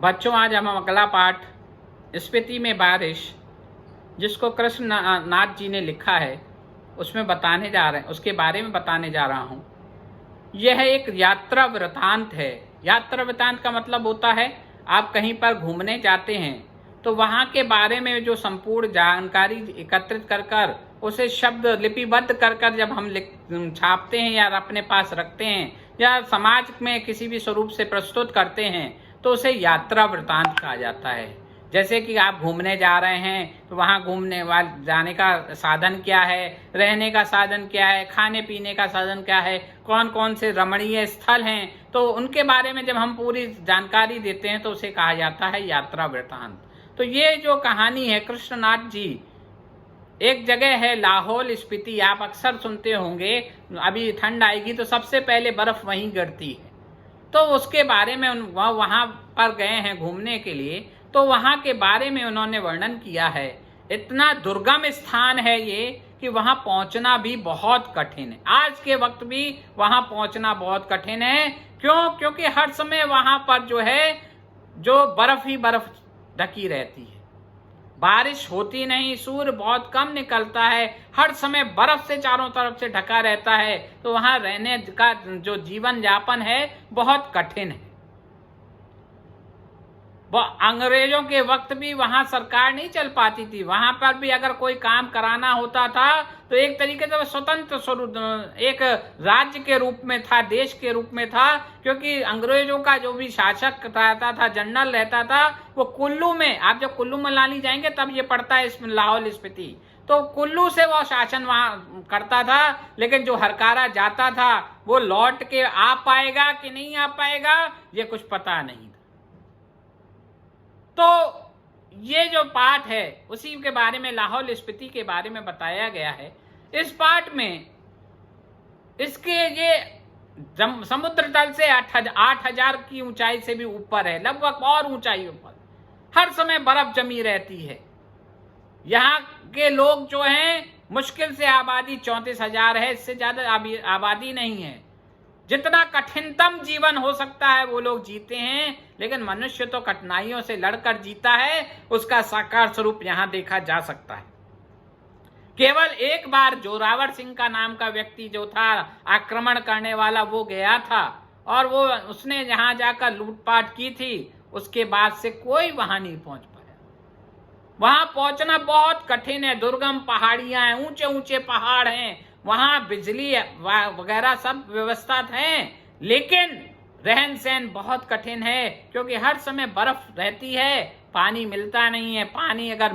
बच्चों, आज हम अगला पाठ स्पीति में बारिश, जिसको कृष्ण नाथ जी ने लिखा है, उसमें बताने जा रहे हैं, उसके बारे में बताने जा रहा हूँ। यह एक यात्रा वृतांत है। यात्रा वृतांत का मतलब होता है आप कहीं पर घूमने जाते हैं तो वहाँ के बारे में जो संपूर्ण जानकारी एकत्रित कर कर उसे शब्द लिपिबद्ध कर कर जब हम छापते हैं या अपने पास रखते हैं या समाज में किसी भी स्वरूप से प्रस्तुत करते हैं तो उसे यात्रा वृतांत कहा जाता है। जैसे कि आप घूमने जा रहे हैं तो वहाँ घूमने वाले जाने का साधन क्या है, रहने का साधन क्या है, खाने पीने का साधन क्या है, कौन कौन से रमणीय स्थल हैं, तो उनके बारे में जब हम पूरी जानकारी देते हैं तो उसे कहा जाता है यात्रा वृतांत। तो ये जो कहानी है कृष्णनाथ जी, एक जगह है लाहौल स्पीति, आप अक्सर सुनते होंगे, अभी ठंड आएगी तो सबसे पहले बर्फ वहीं गिरती है। तो उसके बारे में वहाँ पर गए हैं घूमने के लिए, तो वहाँ के बारे में उन्होंने वर्णन किया है। इतना दुर्गम स्थान है ये कि वहाँ पहुँचना भी बहुत कठिन है। आज के वक्त भी वहाँ पहुँचना बहुत कठिन है। क्यों? क्योंकि हर समय वहाँ पर जो है जो बर्फ ही बर्फ ढकी रहती है, बारिश होती नहीं, सूर्य बहुत कम निकलता है, हर समय बर्फ से चारों तरफ से ढका रहता है। तो वहाँ रहने का जो जीवन यापन है बहुत कठिन है। वो अंग्रेजों के वक्त भी वहाँ सरकार नहीं चल पाती थी। वहाँ पर भी अगर कोई काम कराना होता था तो एक तरीके से स्वतंत्र स्वरूप एक राज्य के रूप में था, देश के रूप में था, क्योंकि अंग्रेजों का जो भी शासक रहता था, जनरल रहता था, वो कुल्लू में, आप जब कुल्लू मनाली जाएंगे तब ये पड़ता है इसमें लाहौल स्पीति, तो कुल्लू से वो शासन वहाँ करता था। लेकिन जो हरकारा जाता था वो लौट के आ पाएगा कि नहीं आ पाएगा ये कुछ पता नहीं। तो ये जो पाठ है उसी के बारे में, लाहौल स्पीति के बारे में बताया गया है। इस पाठ में इसके ये समुद्र तल से 8,000 की ऊंचाई से भी ऊपर है, लगभग और ऊंचाइयों पर हर समय बर्फ जमी रहती है। यहाँ के लोग जो हैं, मुश्किल से आबादी 34,000 है, इससे ज्यादा आबादी नहीं है। जितना कठिनतम जीवन हो सकता है वो लोग जीते हैं, लेकिन मनुष्य तो कठिनाइयों से लड़कर जीता है, उसका साकार स्वरूप यहाँ देखा जा सकता है। केवल एक बार जोरावर सिंह का नाम का व्यक्ति जो था आक्रमण करने वाला, वो गया था और वो उसने यहाँ जाकर लूटपाट की थी। उसके बाद से कोई वहां नहीं पहुंच पाया। वहां पहुंचना बहुत कठिन है, दुर्गम पहाड़ियां हैं, ऊंचे ऊंचे पहाड़ हैं, वहां बिजली वगैरह सब व्यवस्था है, लेकिन रहन सहन बहुत कठिन है, क्योंकि हर समय बर्फ रहती है, पानी मिलता नहीं है। पानी अगर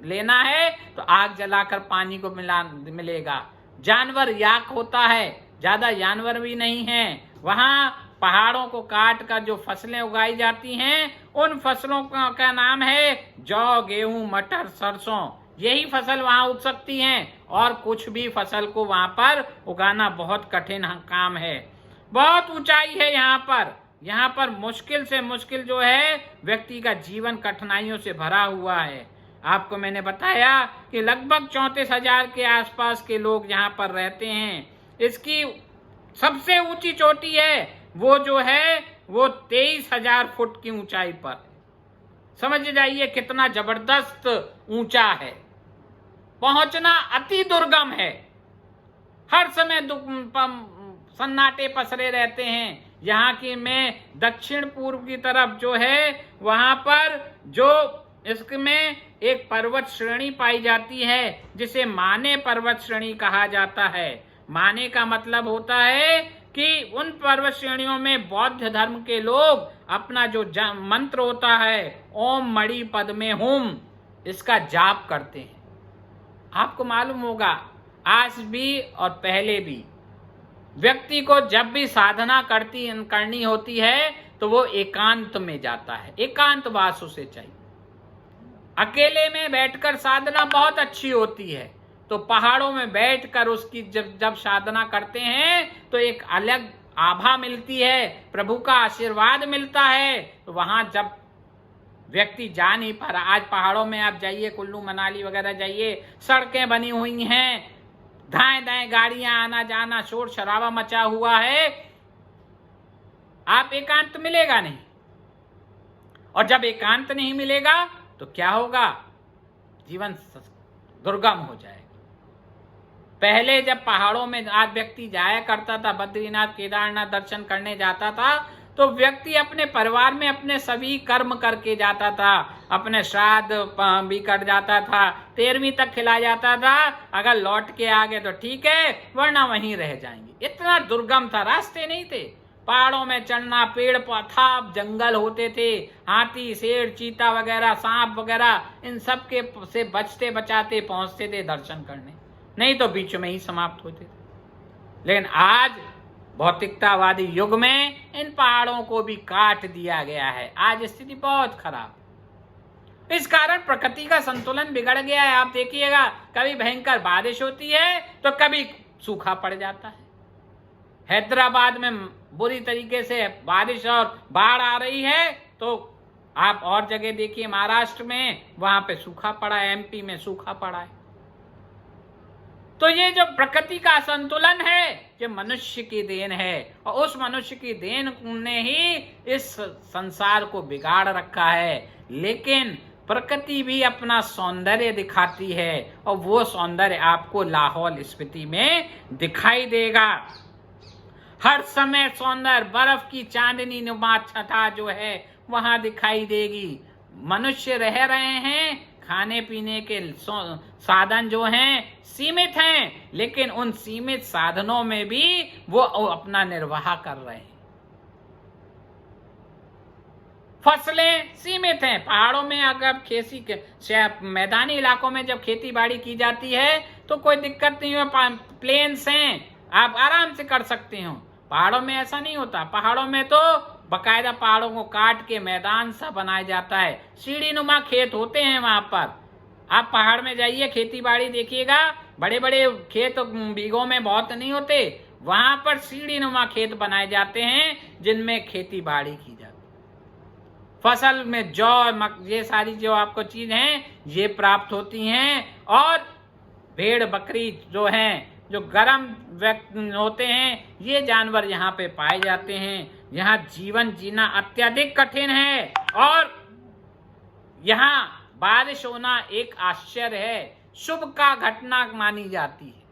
लेना है तो आग जलाकर पानी को मिलेगा। जानवर याक होता है, ज्यादा जानवर भी नहीं है। वहां पहाड़ों को काट कर जो फसलें उगाई जाती हैं, उन फसलों का नाम है जौ, गेहूं, मटर, सरसों। यही फसल वहां उग सकती हैं, और कुछ भी फसल को वहां पर उगाना बहुत कठिन काम है। बहुत ऊंचाई है यहाँ पर मुश्किल से मुश्किल जो है व्यक्ति का जीवन कठिनाइयों से भरा हुआ है। आपको मैंने बताया कि लगभग 34,000 के आसपास के लोग यहाँ पर रहते हैं। इसकी सबसे ऊंची चोटी है वो जो है वो 23,000 फुट की ऊंचाई पर। समझ जाइए कितना जबरदस्त ऊंचा है। पहुंचना अति दुर्गम है, हर समय सन्नाटे पसरे रहते हैं। यहाँ की में दक्षिण पूर्व की तरफ जो है वहां पर जो इसमें एक पर्वत श्रेणी पाई जाती है जिसे माने पर्वत श्रेणी कहा जाता है। माने का मतलब होता है कि उन पर्वत श्रेणियों में बौद्ध धर्म के लोग अपना जो मंत्र होता है ओम मणि पद्मे हुम, इसका जाप करते हैं। आपको मालूम होगा आज भी और पहले भी व्यक्ति को जब भी साधना करनी होती है तो वो एकांत में जाता है, एकांतवास उसे चाहिए। अकेले में बैठकर साधना बहुत अच्छी होती है, तो पहाड़ों में बैठकर उसकी जब साधना करते हैं तो एक अलग आभा मिलती है, प्रभु का आशीर्वाद मिलता है। तो वहां जब व्यक्ति जा नहीं पा रहा, आज पहाड़ों में आप जाइए, कुल्लू मनाली वगैरह जाइए, सड़कें बनी हुई हैं, दाएं दाएं गाड़ियां आना जाना, शोर शराबा मचा हुआ है, आप एकांत मिलेगा नहीं। और जब एकांत नहीं मिलेगा तो क्या होगा? जीवन दुर्गम हो जाएगा। पहले जब पहाड़ों में आज व्यक्ति जाया करता था, बद्रीनाथ केदारनाथ दर्शन करने जाता था, तो व्यक्ति अपने परिवार में अपने सभी कर्म करके जाता था, अपने श्राद्ध भी कर जाता था, 13वीं तक खिला जाता था। अगर लौट के आ गए तो ठीक है, वरना वहीं रह जाएंगे। इतना दुर्गम था, रास्ते नहीं थे। पहाड़ों में चढ़ना, पेड़ था, जंगल होते थे, हाथी शेर चीता वगैरह सांप वगैरह इन सब के से बचते बचाते पहुंचते थे दर्शन करने, नहीं तो बीच में ही समाप्त होते थे। लेकिन आज भौतिकतावादी युग में इन पहाड़ों को भी काट दिया गया है। आज स्थिति बहुत खराब। इस कारण प्रकृति का संतुलन बिगड़ गया है। आप देखिएगा, कभी भयंकर बारिश होती है तो कभी सूखा पड़ जाता है। हैदराबाद में बुरी तरीके से बारिश और बाढ़ आ रही है, तो आप और जगह देखिए, महाराष्ट्र में वहां पे सूखा पड़ा है, एमपी में सूखा पड़ा है। तो ये जो प्रकृति का संतुलन है, ये मनुष्य की देन है, और उस मनुष्य की देन ने ही इस संसार को बिगाड़ रखा है। लेकिन प्रकृति भी अपना सौंदर्य दिखाती है, और वो सौंदर्य आपको लाहौल स्पीति में दिखाई देगा। हर समय सौंदर्य, बर्फ की चांदनी नुमा छटा जो है वहां दिखाई देगी। मनुष्य रह रहे हैं, खाने पीने के साधन जो हैं सीमित हैं, लेकिन उन सीमित साधनों में भी वो अपना निर्वाह कर रहे हैं। फसलें सीमित हैं। पहाड़ों में अगर मैदानी इलाकों में जब खेती बाड़ी की जाती है तो कोई दिक्कत नहीं है, प्लेन्स हैं, आप आराम से कर सकते हो। पहाड़ों में ऐसा नहीं होता। पहाड़ों में तो बकायदा पहाड़ों को काट के मैदान सा बनाया जाता है, सीढ़ी नुमा खेत होते हैं वहां पर। आप पहाड़ में जाइए, खेती बाड़ी देखिएगा, बड़े बड़े खेत बीघों में बहुत नहीं होते, वहां पर सीढ़ी नुमा खेत बनाए जाते हैं जिनमें खेती बाड़ी की जाती। फसल में जौ, ये सारी जो आपको चीज हैं ये प्राप्त होती हैं। और भेड़ बकरी जो हैं, जो गर्म होते हैं, ये जानवर यहाँ पे पाए जाते हैं। यहाँ जीवन जीना अत्यधिक कठिन है, और यहाँ बारिश होना एक आश्चर्य है, शुभ का घटना मानी जाती है।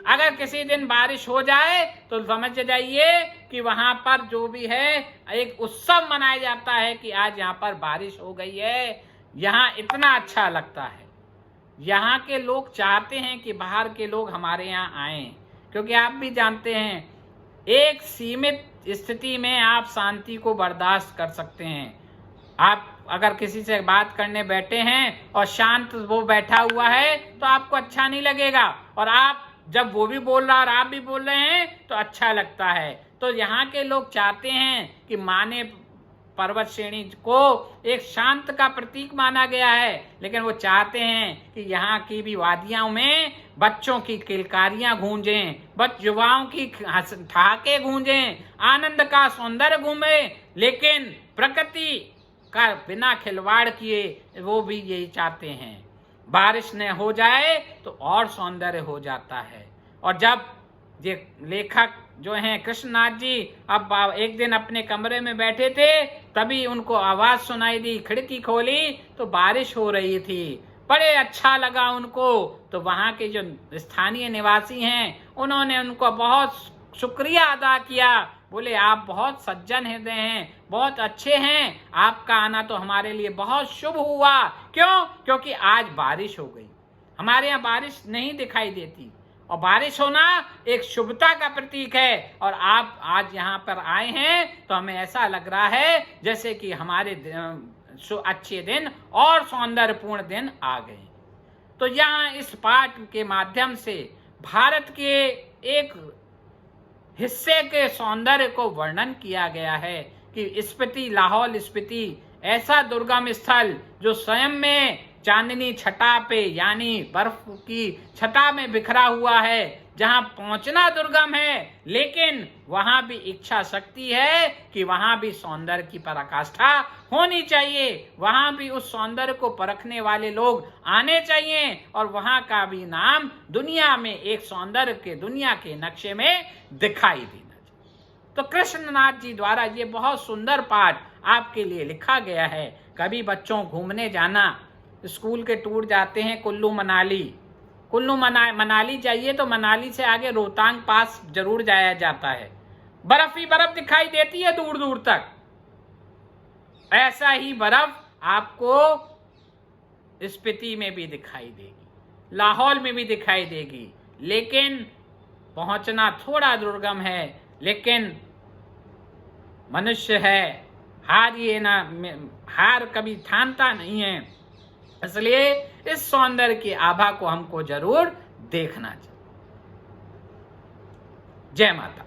अगर किसी दिन बारिश हो जाए तो समझ जाइए कि वहां पर जो भी है एक उत्सव मनाया जाता है कि आज यहाँ पर बारिश हो गई है। यहाँ इतना अच्छा लगता है। यहाँ के लोग चाहते हैं कि बाहर के लोग हमारे यहाँ आएं, क्योंकि आप भी जानते हैं एक सीमित स्थिति में आप शांति को बर्दाश्त कर सकते हैं। आप अगर किसी से बात करने बैठे हैं और शांत वो बैठा हुआ है तो आपको अच्छा नहीं लगेगा, और आप जब वो भी बोल रहा और आप भी बोल रहे हैं तो अच्छा लगता है। तो यहाँ के लोग चाहते हैं कि माने पर्वत श्रेणी को एक शांत का प्रतीक माना गया है, लेकिन वो चाहते हैं कि यहाँ की भी वादियों में बच्चों की किलकारियां गूंजें, युवाओं की ठहाके गूंजें, आनंद का सौंदर्य घूमे, लेकिन प्रकृति का बिना खिलवाड़ किए वो भी यही चाहते हैं। बारिश न हो जाए तो और सौंदर्य हो जाता है। और जब ये लेखक जो हैं कृष्णनाथ जी अब एक दिन अपने कमरे में बैठे थे, तभी उनको आवाज सुनाई दी, खिड़की खोली तो बारिश हो रही थी। बड़े अच्छा लगा उनको। तो वहाँ के जो स्थानीय निवासी हैं उन्होंने उनको बहुत शुक्रिया अदा किया। बोले आप बहुत सज्जन हृदय हैं, बहुत अच्छे हैं, आपका आना तो हमारे लिए बहुत शुभ हुआ। क्यों? क्योंकि आज बारिश हो गई। हमारे यहाँ बारिश नहीं दिखाई देती, और बारिश होना एक शुभता का प्रतीक है। और आप आज यहाँ पर आए हैं तो हमें ऐसा लग रहा है जैसे कि हमारे अच्छे दिन और सौंदर्यपूर्ण दिन आ गए। तो यहाँ इस पाठ के माध्यम से भारत के एक हिस्से के सौंदर्य को वर्णन किया गया है कि स्पीति, लाहौल स्पीति ऐसा दुर्गम स्थल जो स्वयं में चांदनी छटा पे यानी बर्फ की छटा में बिखरा हुआ है, जहां पहुंचना दुर्गम है, लेकिन वहां भी इच्छा शक्ति है कि वहां भी सौंदर्य की पराकाष्ठा होनी चाहिए, वहां भी उस सौंदर्य को परखने वाले लोग आने चाहिए, और वहां का भी नाम दुनिया में एक सौंदर्य के दुनिया के नक्शे में दिखाई देना चाहिए। तो कृष्णनाथ जी द्वारा ये बहुत सुंदर पाठ आपके लिए लिखा गया है। कभी बच्चों घूमने जाना, स्कूल के टूर जाते हैं कुल्लू मनाली चाहिए तो मनाली से आगे रोहतांग पास जरूर जाया जाता है। बर्फ ही बर्फ दिखाई देती है दूर दूर तक। ऐसा ही बर्फ आपको स्पीति में भी दिखाई देगी, लाहौल में भी दिखाई देगी, लेकिन पहुंचना थोड़ा दुर्गम है। लेकिन मनुष्य है, हार कभी ठानता नहीं है, इसलिए इस सौंदर्य की आभा को हमको जरूर देखना चाहिए। जय माता।